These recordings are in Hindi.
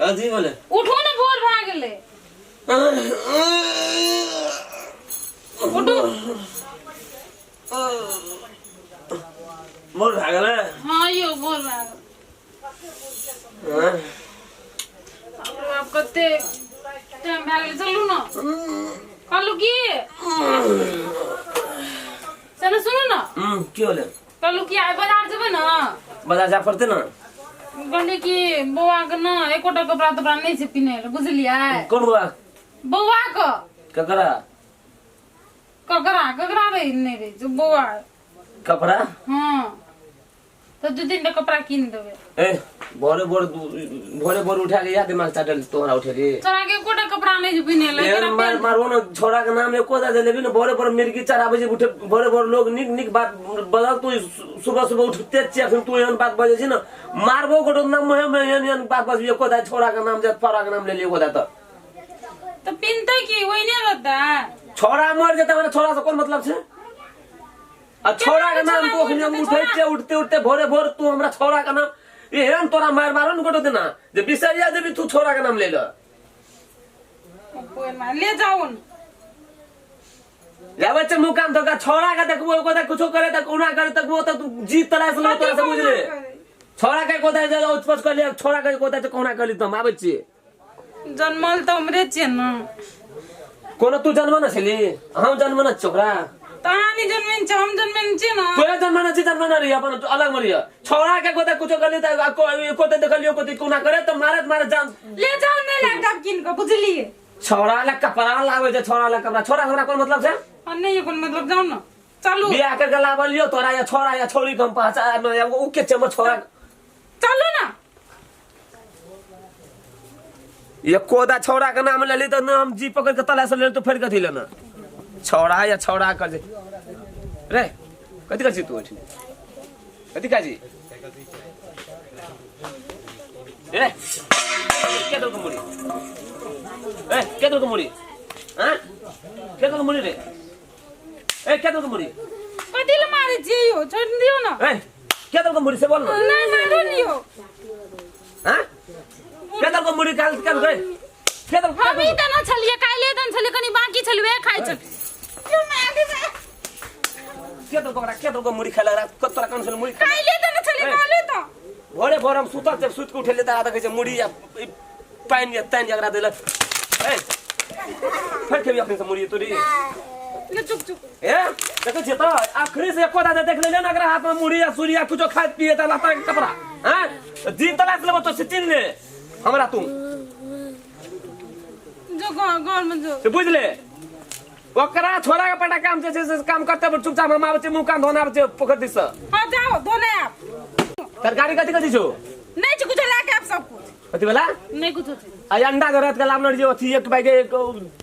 कथी बोले उठो ना भोर भा गेले उठो मोर भा गेले हां यो भोर भा गेले अब कते टाइम भा गेले चलू ना कलू की चलो सुनो ना की होले कलू की आए बाजार जेबे ना बाजार जा पड़ते ना गले की बौआ के ना एकोटा कपड़ा तपड़ा नहीं से पिने बुझलिया कौन बौआ को ककरा ककरा रे नहीं रे जो बौआ कपड़ा हां तो दो दिन का कपड़ा किन देबे ए भोरे उठा के या दिमाग चाटल तोरा उठे रे चरा के एकोटा कपड़ा नहीं से पिने ले मारवो ना छोरा के नाम एको दा देले भी ना भोरे मिर्गी 4 बजे उठे भोरे लोग निक बात बदल तू सुबह उठते छ फिर तू एहन बात बजे छी ना मारबो को नाम में एहन बात बज एको दा छोरा के नाम जे छोरा के नाम ले लियो दा तो पिनते की वही नहीं रहता छोरा मर जाता माने छोरा से कौन मतलब छे आ छोरा के नाम तो उठे उठते भोरे तू हमरा छोरा का नाम एहन तोरा मारो न गोटो देना जे बिसरिया देबी तू छोरा के नाम ले ल ले जाओ ले बच्चे मुंह काम तो का छोरा का देखबो को कुछ करे त कोना करे त वो तू जीत तलाश लो तोरा से बुझले छोरा के को दे उत्पस कर ले छोरा के को दे कोना करली तुम आबै छी जन्मल तो हमरे छे न कोनो तू जन्म न छली हम जन्म न छोकरा तानी जन्मन छ हम जन्मन छ न तोरा जन्म न रे अपन अलग मरिया छोरा के को दे कुछ करली त को दे देखलियो को कोना करे त मारे जान ले जाओ ने लैपटॉप किन को बुझलिए छोरा ला कपड़ा लावे जे छोरा ला कपड़ा छोरा हमरा कोन मतलब छे अन्ने ये कोन मतलब जाओ न चलो बियाह करके लावलियो तोरा या छोरा या छोरी कम पहचान उ के चम छोरा चलो ना ये कोदा छोरा का नाम ले ली तो नाम जी पकड़ के तला से ले तो फिर कथी लेना छोरा या छोरा कर जे रे कथी कर छी तू कथी का जी ए के दो मुड़ी ए के दो मुड़ी हां के दो मुड़ी रे ए के दो मुड़ी कथी ले मारे जियो छोड़ दियो ना ए के दो मुड़ी से बोल ना नहीं मारो लियो हां केदल को मुड़ी काल गए केदल हम ही तना छलिए काइले तन छलिए कनी बाकी छलवे खाइ छ क्यों मैं आगे से केदल को मुड़ी खाला कतरा कौन से मुड़ी काइले तन छलिए बोले तो भोरे हम सुता जब सुत के उठले त आधा कहे मुड़ी या पानी या तन जगरा देला ए फिर के भी अपने से मुड़ी तोरी ले चुप ए देखै छ त आखिरी से कोदा दे देख ले ना अगर हाथ में मुड़ी या सूरी या कुछ खात पिए त लाता कपड़ा हां जी तलाश लेबो तो चिन ले हमरा तुम जो घर में जो बुझ ले ओकरा छोरा के पटा काम से काम करते चुपचाप हम आबे मुंह कान धोना आबे पोखर दिस हां जाओ धोने आप तरकारी कथी छो नहीं छ कुछ लाके आप सब कुछ कथी वाला नहीं कुछ होती आ अंडा जरत के लामन जो थी एक बाई के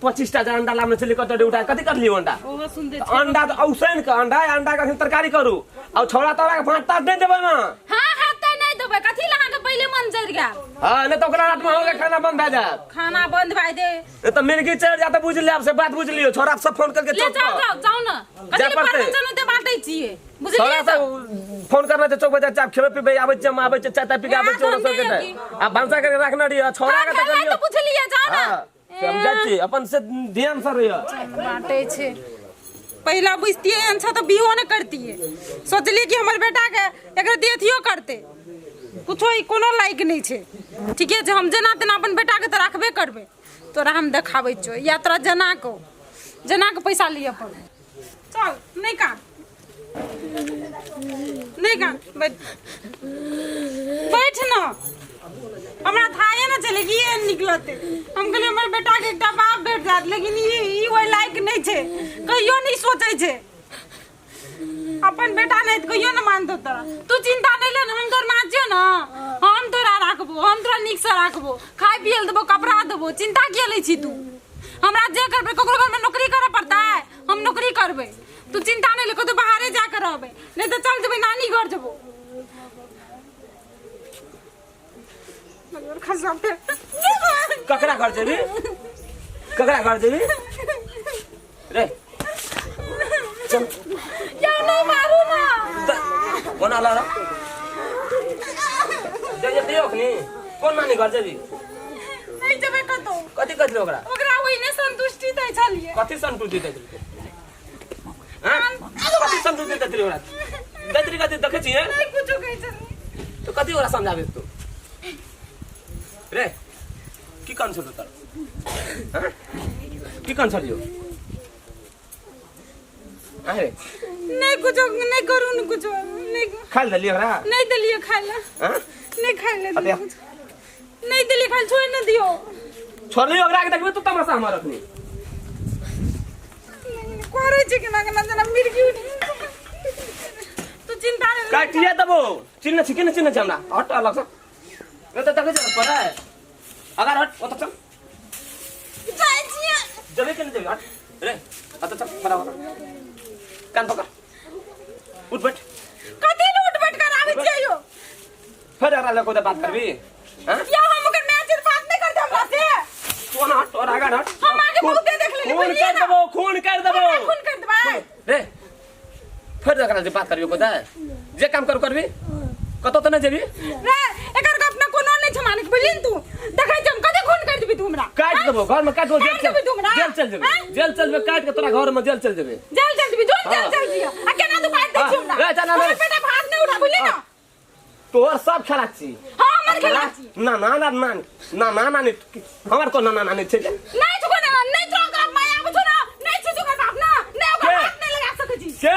25 टा अंडा लामन चली कत उठा कथी कर लियो अंडा ओहो सुन दे अंडा तो औसन का अंडा का तरकारी करू आ छोरा तोरा के भात दे देबे ना हां हाथ नहीं देबे कथी लगा के पहले मन जर गया हां न तो ओकरा रात में होगा खाना बंद भ जा खाना बंद भाई दे तो मिर्गी चढ़ जाता बुझ ले आपसे बात बुझ लियो छोरा सब फोन करके ले जाओ ना कथी पर चलो दे बाटै छिए छोरा से फोन करना चौक बजा चाप खेबे पीबे आबे जम आबे चाय पी के आबे चोर सो के आ भांसा करके रखना दिया छोरा का तो पूछ लिया जाओ ना समझै छी अपन से ध्यान से रहियो बाटै छे पहला बुझती है अच्छा तो बिहो न करती है सोचली कि हमर बेटा के एकर देथियो करते कुछो ई कोनो लायक नहीं छे ठीक है जे हम जना तना अपन बेटा के त रखबे करबे तोरा हम देखाबै छो यात्रा जना के पैसा लिए अपन चल नहीं काट बैठ ना हमरा थाए ना चले कि ये निकलते हम कहले हमर बेटा के एकटा बाप भेट जात लेकिन ई ओइ लायक नहीं छे कहियो नहीं सोचै छे अपन बेटा नहीं तो कहियो न मानतो तोरा तू चिंता नहीं ले हम तोर माचियो ना हम तोरा राखबो हम तोरा निक से राखबो खाय पियल देबो कपड़ा देबो चिंता किया लै छी तू हमरा जे करबे ककरो घर में नौकरी करे पड़ता है हम नौकरी करबे तू चिंता नहीं ले को तो बाहरे जा कर रहबे नहीं तो चल जेबे नानी घर जेबो मगर खसा पे ककरा घर जेबी रे चल या नहीं मारू ना कोना ला जे दियो खनी कोन नानी घर जेबी तो कथी कहले ओकरा वही ने संतुष्टि दै छलिए कथी संतुष्टि दैत हां कथी संतुष्टि दैत ओकरा दैतरी कथी देखे छी नहीं कुछ कहै छ तो कथी ओकरा समझाबे तू रे की कान छ तोर हां की कान छलियो अरे नहीं कुछ नहीं करू न कुछ नहीं खाल दलियो ओकरा नहीं दलिए खाला हां नहीं खाले अबे नहीं दलिए खाल छोड़ न दियो छोड़ली ओकरा के देखबे तू तमाशा हमर रखनी करे छी कि ना जना मिर्गी उठ तू चिंता न काटिया दबो चिन्ह छी कि न चिन्ह छी हमरा हट अलग से ये तो देखे छ पता है अगर हट ओ तो चल जाय छी जबे के न जबे हट रे आ तो चल खड़ा हो कान पकड़ उठ बैठ कथी लूट बैठ कर आवे छियो फिर अगर लोग तो बात करबी हां या हम अगर मैच बात नहीं करते हमरा से तू ना हट और आगे हट हम आगे बहुत देख लेले खून कर देबो खून कर देबो खून कर देबा रे फिर अगर जे बात करबी को दा जे काम कर करबी कतो तो न जेबी रे एकर का अपना कोनो नहीं छ मानिक बुझलिन तू देखै हम कदे खून कर देबी तू हमरा काट देबो घर में काट दो जेल चल जेबे जेल चल जेबे काट के तोरा घर में जेल चल जेबे जेल चल देबी जोन जेल चल दिया आ केना तू काट दे छी हमरा रे जना रे बेटा भाग नहीं उठा बुझली ना तोर सब खेला छी हां मन खेला छी ना ना ना ना ना ना ना हमर को ना ना नहीं छे नहीं छुको ना नहीं तो कर माया बुझो ना नहीं छुको कर बाप ना नहीं ओकर हाथ नहीं लगा सकै छी के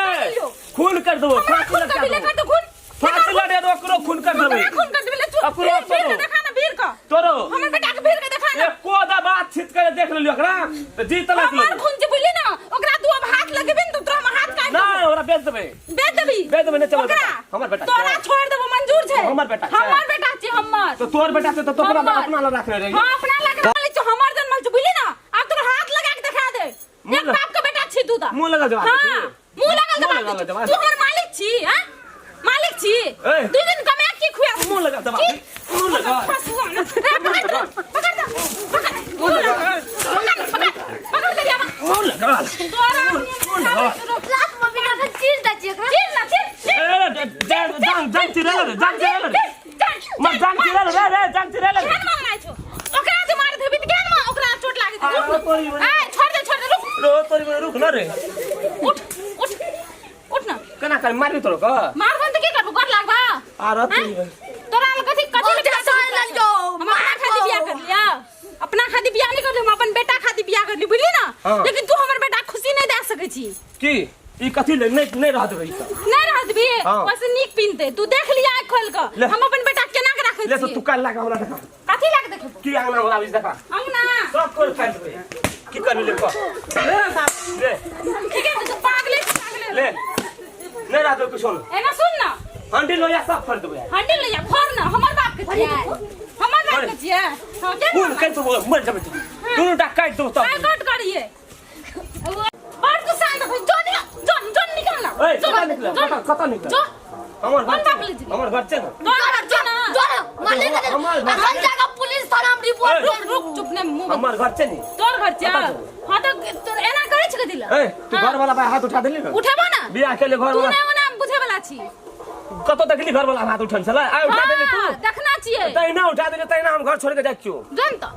खून कर दो फांसी लगा दो खून फांसी लगा दे ओकरो खून कर देबे खून कर देबे तू ओकरो तोरो देखा ना वीर का तोरो हमर बेटा के वीर के देखा ना एक कोदा बात छित कर देख लेलियो ओकरा तो जीत लग हमर खून जे बुझली ना ओकरा तू अब हाथ लगेबे न तो तोरा में हाथ काट ना ओकरा बेच देबे बेच देबे नहीं चलो हमर बेटा तोरा छोड़ देबो मंजूर छे हमर बेटा छी हमर तो तोर बेटा से तो तोरा अपना ला रखने रही हां अपना लगा ले छ हमर जन्मल छ बुझली ना अब तोर हाथ लगा के दिखा दे एक बाप के बेटा छी तू ता मुंह लगा जवाब हां मुंह लगा जवाब तू हमर मालिक छी हां मालिक छी दू दिन कमा के खुआ मुंह लगा जवाब मुंह लगा पकड़ दे मुंह लगा पकड़ दे मुंह लगा तोरा लाख में बिना चीज दा छी चीज ना चीज जान चिरल मत जान चिरल रे जान चिरल केन मांगना छो ओकरा जे मार देबी त केन मा ओकरा चोट लागे ए छोड़ दे रो तोरी रुक ना रे उठ ना केना कर मारबी तोरो का मारबन त के करबो कर लागबा अरे तोरा कथि लग जो हम अपना खातिर बियाह कर लिया अपना खातिर बियाह नहीं कर हम अपन बेटा खातिर बियाह कर ली बुझली ना लेकिन तू हमर बेटा खुशी नहीं दे सकै छी की ई कथि नहीं रहत रही नहीं रहत भी बस नीक पिनते तू देख लिया आँख खोल के हम अपन बेटा केना के रखै छी ले तो तू काल लगा हमरा देखा कथि लाग देखबो की आंगना वाला बीज देखा अंगना सब कोल काट दे की करबी ले को ले ठीक है तू पागल ले नहीं रहत कुछ सुन एना सुन ना हंडी लोया सब कर देबे हंडी लिया फोड़ ना हमर बाप के छियै हमर बाप के छियै हां के खून कर तो मर जाबे तू दोनों टा काट दो तब कट करिए बात तो शांत हो जोन निकल ना ए कता निकल हमर घर छे ना तोर घर छे ना माले के हर जगह पुलिस थाना में रिपोर्ट रुक चुप ने मुंह हमर घर छे नी तोर घर छे हां तो तोर एना करे छ के दिला ए तू घर वाला भाई हाथ उठा देली ना उठेबो ना बियाह के लिए घर तू वाला नहीं ओना बुझे वाला छी कतो देखली घर वाला हाथ उठन छला आ उठा देली तू देखना छियै तैना उठा देली तैना हम घर छोड़ के जाय छियो जोन त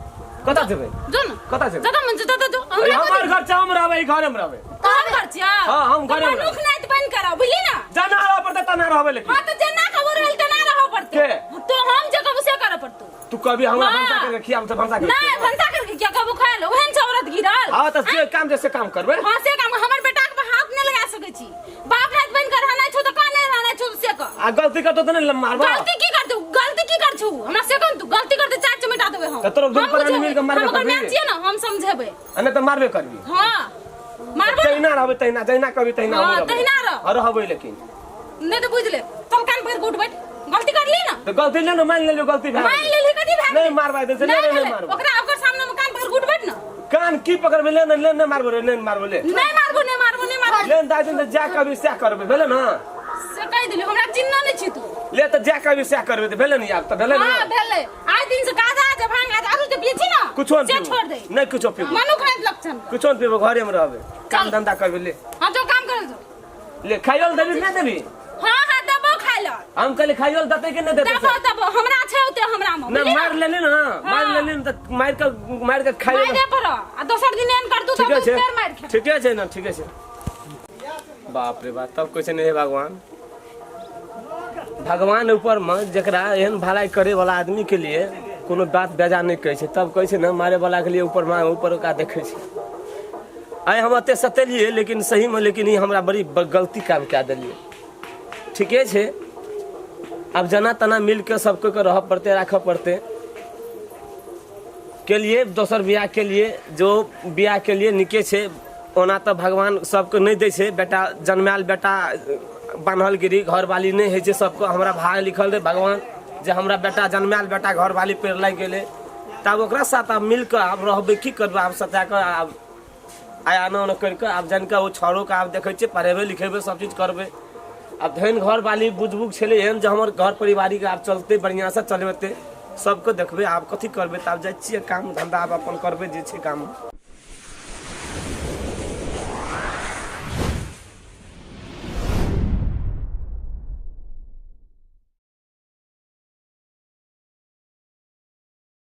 कता जेबे जोन कता जेबे जदा मन जदा जो हमर घर छ हम रहबे ई घर में रहबे तोर घर छ हां हम घर में मुख नहीं बंद करा बुझली ना जाना रह पड़ता तना रहबे लेकिन हां तो जना खबर रहल तना रह पड़ते के तो हम जगह से करे पड़तो तू कभी हमरा भंसा करके खियाम तो भंसा करके नहीं भंसा करके क्या कबो खाए लो ओहन औरत गिरल हां तो से काम जैसे काम करबे हां से काम हमर बेटा के हाथ नहीं लगा सकै छी बाप हाथ बंद कर रहना छो तो काने रहना छो से का आ गलती कर तो नहीं मारबा गलती की कर छू हमरा से कौन तू गलती करते चार मिटा देबे हम तो तोरो दुन पर मिल के मारबे हम करबी छियै ना हम समझेबे अने तो मारबे करबी हां मारबे तैना रहबे तैना जैना कभी तैना हां रहबे तैना रह और रहबे लेकिन नहीं तो बुझ ले तुम कान पर उठ बैठ गलती कर ली ना तो गलती ले ना मान ले लो गलती भाई मान ले ली कदी भाग नहीं मारबा दे से नहीं मारबो ओकरा ओकर सामने में कान पर उठ बैठ ना कान की पकड़बे ले ना मारबो रे नहीं मारबो ले नहीं मारबो ले दाई दिन जा कभी से करबे भेले ना से कह दिली हमरा चिन्ह नहीं छी तू ले तो जा कभी से करबे तो भेले नहीं आप तो भेले ना हां भेले आज दिन से गाजा जे भांग आज आरु जे पीछी ना कुछो से छोड़ दे नहीं कुछो पीबो मनु खाइत लक्षण कुछो पीबो घरे में रहबे काम धंधा करबे ले हां जो काम कर ले खाइल देबी ना देबी हां दबो खाइ ल हम कहले खाइल दते के नहीं देते दबो हमरा छै ओते हमरा में ना मार ले ना मार ले गेली न त मार के खाइ मारे पर आ दोसर दिन एन कर तू ठीके तो छै फेर मार खा ठीके छै ना ठीके छै बाप रे बाप तब कैसे नहीं है भगवान ऊपर में जकरा एहन भलाई करे वाला आदमी के लिए कोनो बात बेजा नहीं कहे छै तब कैसे ना मारे वाला के लिए ऊपर का देखे छै आइ हम एते सतेलिए लेकिन सही में लेकिन ई हमरा बड़ी गलती काम कए देलिए ठीके छै अब जना तना मिल के सबको के रह पड़ते रख पड़ते के लिए दोसर बियाह के लिए जो बियाह के लिए निके छै ओना तो भगवान सबके नहीं दै छै बेटा जन्मायल बेटा बान्हल गिरी घर वाली नहीं है छै सबको हमरा भाग लिखल रहे भगवान जे हमरा बेटा जन्मायल बेटा घर वाली पेड़ लग गेले तब ओकरा साथ आब मिल के आब रहबे की करबे आब सता के आब आया न करके आब जानके वो छोरो के आब देखे छियै पढ़ेबे लिखेबे सब चीज करबे अब धन घर वाली बुझबुक छले एहन जे हमर घर परिवारिक आब चलते बढ़िया से चलबेते सबके देखबे आब कथी करबे तब जाइ छियै काम धंधा आब अपन करबे जे छै काम